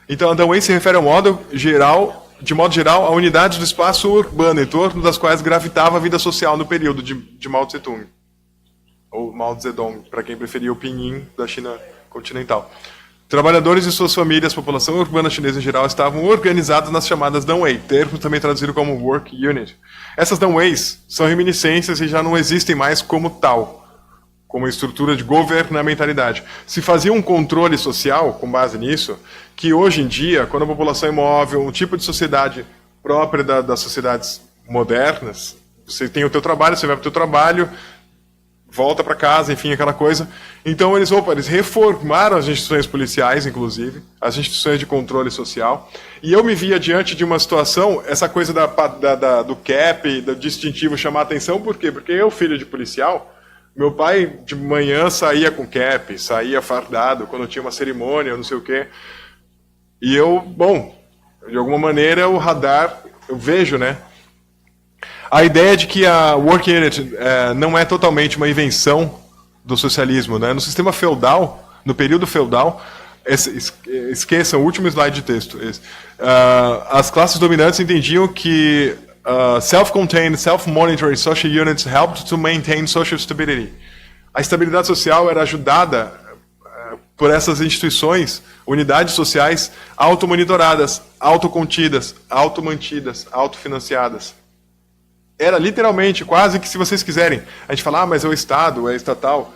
Então, a Danway se refere de modo geral, a unidades do espaço urbano, em torno das quais gravitava a vida social no período de Mao Tse-tung. Ou Mao Zedong, para quem preferia o pinyin da China continental. Trabalhadores e suas famílias, população urbana chinesa em geral, estavam organizados nas chamadas Danway, termo também traduzido como Work Unit. Essas Danways são reminiscências e já não existem mais como tal, como estrutura de governamentalidade. Se fazia um controle social com base nisso, que hoje em dia, quando a população é imóvel, um tipo de sociedade própria das sociedades modernas, você tem o teu trabalho, você vai para o teu trabalho, volta para casa, enfim, aquela coisa. Então eles reformaram as instituições policiais, inclusive, as instituições de controle social, e eu me via diante de uma situação, essa coisa do cap, do distintivo chamar a atenção, por quê? Porque eu, filho de policial, Meu pai, de manhã, saía com cap, saía fardado, quando tinha uma cerimônia, não sei o quê. E eu, bom, de alguma maneira, o radar, eu vejo, né? A ideia de que a Work Unit não é totalmente uma invenção do socialismo, né? No sistema feudal, no período feudal, esqueçam o último slide de texto. As classes dominantes entendiam que self-contained, self-monitoring social units helped to maintain social stability. A estabilidade social era ajudada por essas instituições, unidades sociais automonitoradas, autocontidas, automantidas, autofinanciadas. Era literalmente, quase que, se vocês quiserem, a gente fala, mas é o Estado, é estatal.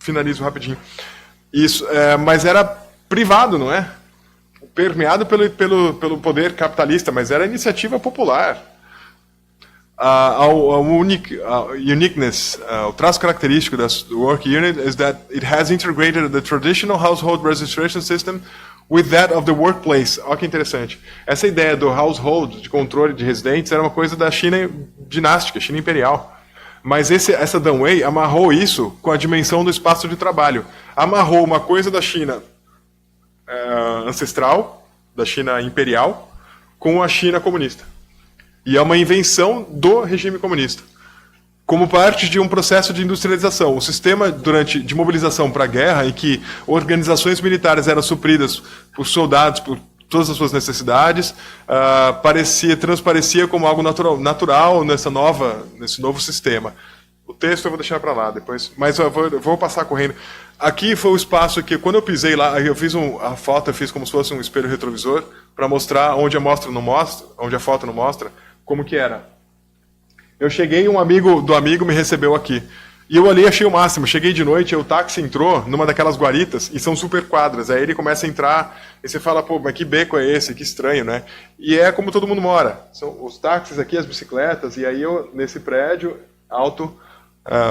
Finalizo rapidinho. Isso, mas era privado, não é? Permeado pelo poder capitalista, mas era iniciativa popular. A uniqueness, o traço característico da Work Unit is that it has integrated the traditional household registration system with that of the workplace. Olha que interessante. Essa ideia do household, de controle de residentes, era uma coisa da China dinástica, China imperial. Mas essa Dunway amarrou isso com a dimensão do espaço de trabalho. Amarrou uma coisa da China ancestral, da China imperial, com a China comunista. E é uma invenção do regime comunista, como parte de um processo de industrialização. O sistema de mobilização para a guerra, em que organizações militares eram supridas por soldados, por todas as suas necessidades, transparecia como algo natural nesse novo sistema. O texto eu vou deixar para lá depois, mas eu vou passar correndo. Aqui foi o espaço que, quando eu pisei lá, eu fiz a foto, eu fiz como se fosse um espelho retrovisor, para mostrar onde a foto não mostra, como que era. Eu cheguei, um amigo do amigo me recebeu aqui. E eu ali achei o máximo. Cheguei de noite, o táxi entrou numa daquelas guaritas, e são super quadras. Aí ele começa a entrar, e você fala, pô, mas que beco é esse? Que estranho, né? E é como todo mundo mora. São os táxis aqui, as bicicletas, e aí eu, nesse prédio alto,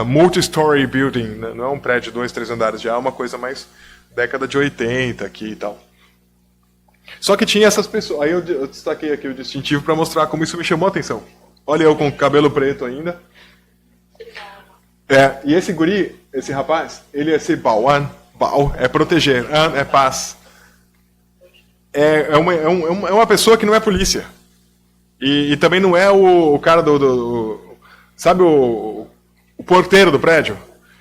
multi-story building, né? Não é um prédio de 2, 3 andares, já é uma coisa mais década de 80 aqui e tal. Só que tinha essas pessoas. Aí eu destaquei aqui o distintivo para mostrar como isso me chamou a atenção. Olha eu com cabelo preto ainda. E esse guri, esse rapaz, ele é esse Baoan. Bao é proteger, An é paz. É uma pessoa que não é polícia. E também não é o cara sabe o porteiro do prédio?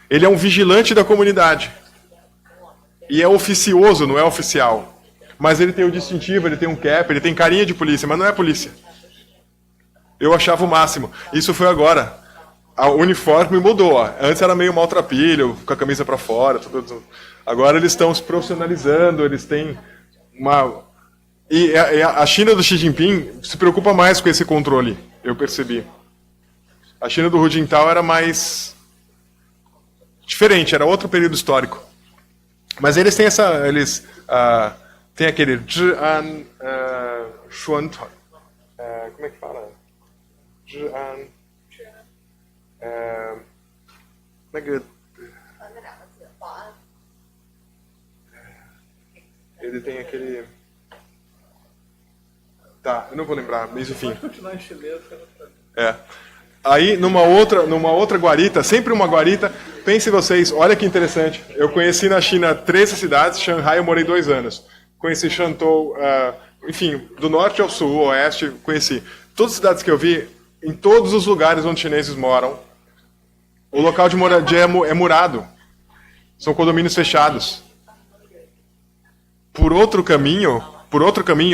Ele é um vigilante da comunidade. E é oficioso, não é oficial. Mas ele tem o distintivo, ele tem um cap, ele tem carinha de polícia, mas não é polícia. Eu achava o máximo. Isso foi agora. O uniforme mudou. Antes era meio maltrapilho, com a camisa para fora. Tudo. Agora eles estão se profissionalizando, eles têm uma... E a China do Xi Jinping se preocupa mais com esse controle, eu percebi. A China do Hu Jintao era mais diferente, era outro período histórico. Mas eles têm tem aquele Zhi'an Xuantuan. Como é que fala? Zhi'an. Como é que... Ele tem aquele... Tá, eu não vou lembrar, mas enfim. Pode continuar em chinês. Aí, numa outra guarita, sempre uma guarita, pensem vocês, olha que interessante. Eu conheci na China 13 cidades, Shanghai eu morei 2 anos. Conheci Shantou, enfim, do norte ao sul, oeste, conheci. Todas as cidades que eu vi, em todos os lugares onde chineses moram, o local de moradia é murado. São condomínios fechados. Por outro caminho,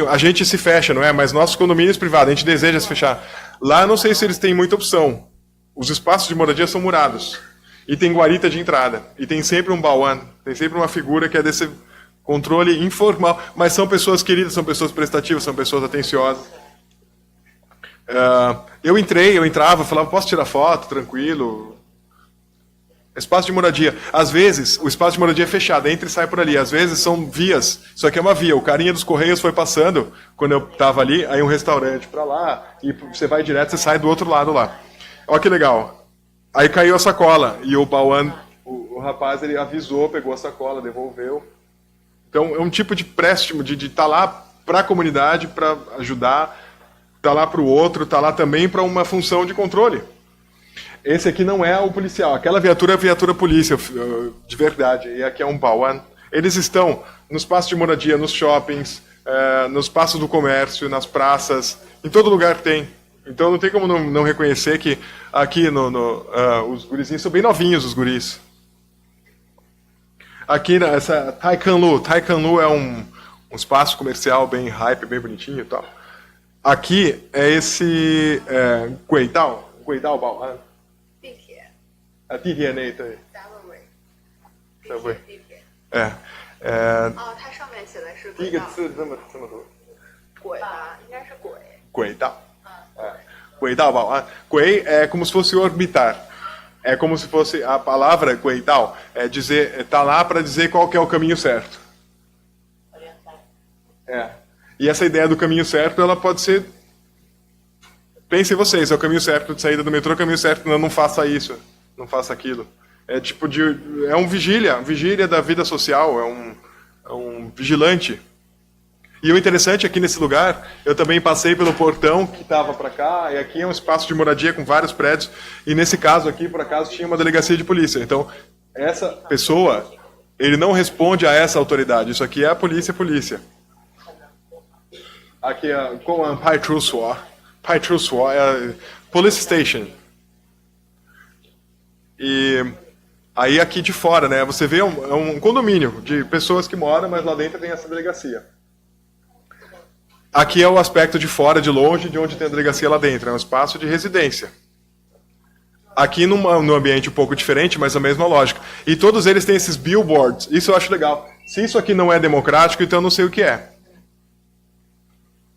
a gente se fecha, não é? Mas nossos condomínios privados, a gente deseja se fechar. Lá, não sei se eles têm muita opção. Os espaços de moradia são murados. E tem guarita de entrada. E tem sempre um baoan. Tem sempre uma figura que é desse controle informal. Mas são pessoas queridas, são pessoas prestativas, são pessoas atenciosas. Eu entrava, falava, posso tirar foto, tranquilo. Espaço de moradia. Às vezes, o espaço de moradia é fechado, entra e sai por ali. Às vezes são vias, só que é uma via. O carinha dos Correios foi passando, quando eu estava ali, aí um restaurante para lá, e você vai direto, você sai do outro lado lá. Olha que legal. Aí caiu a sacola, e o Baoan, o rapaz, ele avisou, pegou a sacola, devolveu. Então, é um tipo de préstimo, de estar lá para a comunidade, para ajudar, estar lá para o outro, estar lá também para uma função de controle. Esse aqui não é o policial. Aquela viatura é a viatura polícia, de verdade. E aqui é um Bauan. Eles estão nos espaços de moradia, nos shoppings, nos espaços do comércio, nas praças. Em todo lugar tem. Então não tem como não reconhecer que aqui os gurizinhos são bem novinhos, os guris. Aqui essa Taikanlu é um espaço comercial bem hype, bem bonitinho e tal. Aqui é esse Guidao Bauan. 地铁，地铁那对，单位，地铁。哦，它上面写的是第一个字这么多，轨吧，应该是轨。轨道，轨道Bauan. Gui é como se fosse orbitar. É como se fosse a palavra guidao, tá lá para dizer qual que é o caminho certo. E essa ideia do caminho certo, ela pode ser, pensem vocês, é o caminho certo de saída do metrô, é o caminho certo, não faça isso, não faça aquilo. É um vigília da vida social, é um vigilante. E o interessante aqui nesse lugar, eu também passei pelo portão que estava para cá, e aqui é um espaço de moradia com vários prédios, e nesse caso aqui, por acaso, tinha uma delegacia de polícia. Então, essa pessoa, ele não responde a essa autoridade, isso aqui é a polícia. Aqui é com a Pai Tru Suo é a Police Station. E aí aqui de fora, né, você vê um condomínio de pessoas que moram, mas lá dentro tem essa delegacia. Aqui é o aspecto de fora, de longe, de onde tem a delegacia lá dentro. É um espaço de residência. Aqui num ambiente um pouco diferente, mas a mesma lógica. E todos eles têm esses billboards. Isso eu acho legal. Se isso aqui não é democrático, então eu não sei o que é.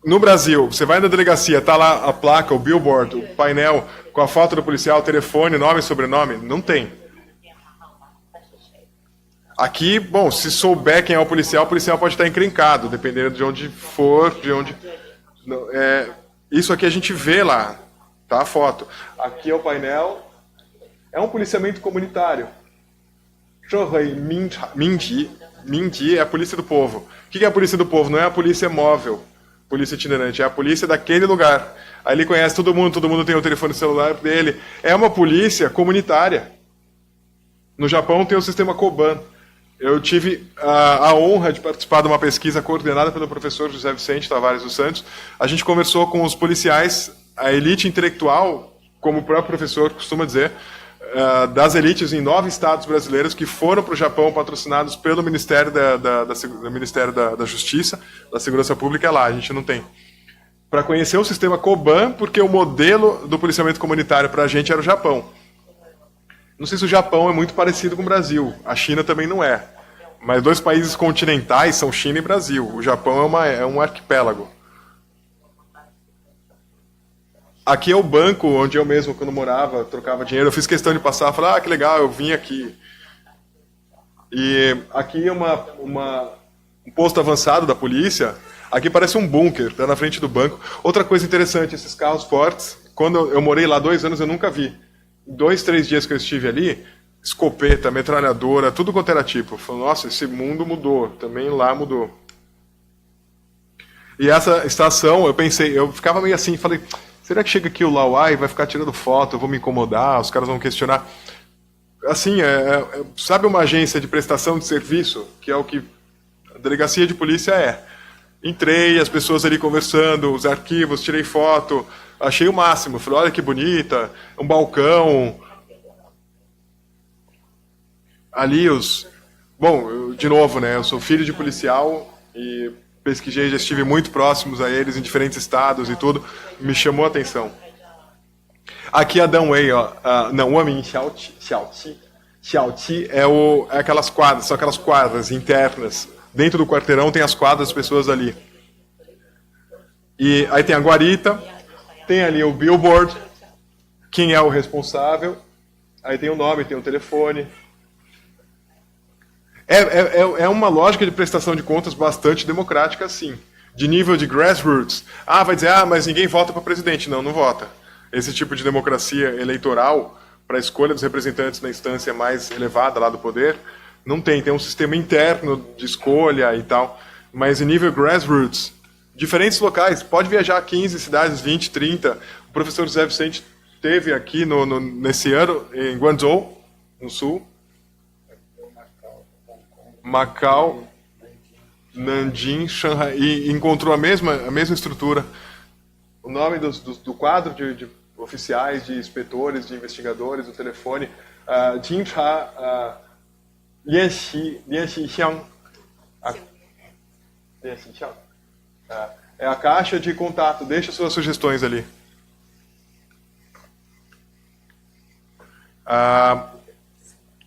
No Brasil, você vai na delegacia, tá lá a placa, o billboard, o painel com a foto do policial, telefone, nome e sobrenome. Não tem. Aqui, bom, se souber quem é o policial pode estar encrencado, dependendo de onde for, de onde... isso aqui a gente vê lá, tá? A foto. Aqui é o painel. É um policiamento comunitário. Mingji é a polícia do povo. O que é a polícia do povo? Não é a polícia móvel, polícia itinerante, é a polícia daquele lugar. Aí ele conhece todo mundo tem o telefone celular dele. É uma polícia comunitária. No Japão tem o sistema Koban. Eu tive a honra de participar de uma pesquisa coordenada pelo professor José Vicente Tavares dos Santos. A gente conversou com os policiais, a elite intelectual, como o próprio professor costuma dizer, das elites em 9 estados brasileiros que foram para o Japão patrocinados pelo Ministério da Justiça, da Segurança Pública, lá. A gente não tem. Para conhecer o sistema Koban, porque o modelo do policiamento comunitário para a gente era o Japão. Não sei se o Japão é muito parecido com o Brasil. A China também não é. Mas 2 países continentais são China e Brasil. O Japão é um arquipélago. Aqui é o banco onde eu mesmo, quando morava, trocava dinheiro. Eu fiz questão de passar, falar, que legal, eu vim aqui. E aqui é um posto avançado da polícia. Aqui parece um bunker, tá na frente do banco. Outra coisa interessante, esses carros fortes, quando eu morei lá 2 anos, eu nunca vi. 2, 3 dias que eu estive ali, escopeta, metralhadora, tudo quanto era tipo. Falei, nossa, esse mundo mudou, também lá mudou. E essa estação, eu ficava meio assim, falei, será que chega aqui o Lauai e vai ficar tirando foto, eu vou me incomodar, os caras vão questionar. Assim, sabe uma agência de prestação de serviço, que é o que a delegacia de polícia é. Entrei, as pessoas ali conversando, os arquivos, tirei foto, achei o máximo. Falei, olha que bonita, um balcão. Ali Bom, de novo, né? Eu sou filho de policial e pesquisei, já estive muito próximos a eles em diferentes estados e tudo. Me chamou a atenção. Aqui a Danwei, ó. Não, Wamin Xiaoqi. Xiaoqi é aquelas quadras, são aquelas quadras internas. Dentro do quarteirão tem as quadras das pessoas ali. E aí tem a guarita, tem ali o billboard, quem é o responsável, aí tem o nome, tem o telefone. É uma lógica de prestação de contas bastante democrática, sim. De nível de grassroots. Vai dizer, mas ninguém vota para presidente. Não vota. Esse tipo de democracia eleitoral, para a escolha dos representantes na instância mais elevada lá do poder, não tem. Tem um sistema interno de escolha e tal. Mas em nível grassroots, diferentes locais, pode viajar 15 cidades, 20, 30. O professor José Vicente teve aqui nesse ano em Guangzhou, no sul, Macau, Nanjing, Shanghai, e encontrou a mesma estrutura. O nome do quadro de oficiais, de inspetores, de investigadores, o telefone, Jincha Lianxixiang. Lianxixiang. É a caixa de contato, deixa suas sugestões ali.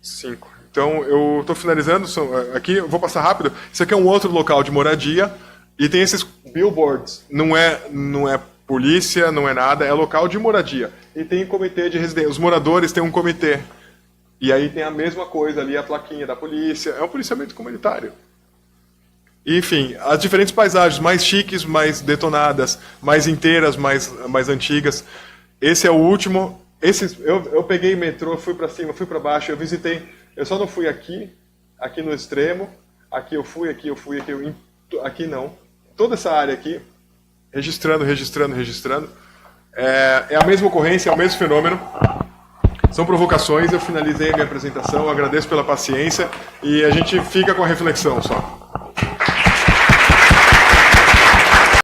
5. Então, eu estou finalizando. Aqui, eu vou passar rápido. Isso aqui é um outro local de moradia. E tem esses billboards. Não é polícia, não é nada. É local de moradia. E tem comitê de residência. Os moradores têm um comitê. E aí tem a mesma coisa ali, a plaquinha da polícia. É um policiamento comunitário. E, enfim, as diferentes paisagens, mais chiques, mais detonadas, mais inteiras, mais antigas. Esse é o último. Eu peguei metrô, fui para cima, fui para baixo, eu visitei. Eu só não fui aqui no extremo. Aqui eu fui, aqui não. Toda essa área aqui, registrando. É a mesma ocorrência, é o mesmo fenômeno. São provocações, eu finalizei a minha apresentação, eu agradeço pela paciência e a gente fica com a reflexão só.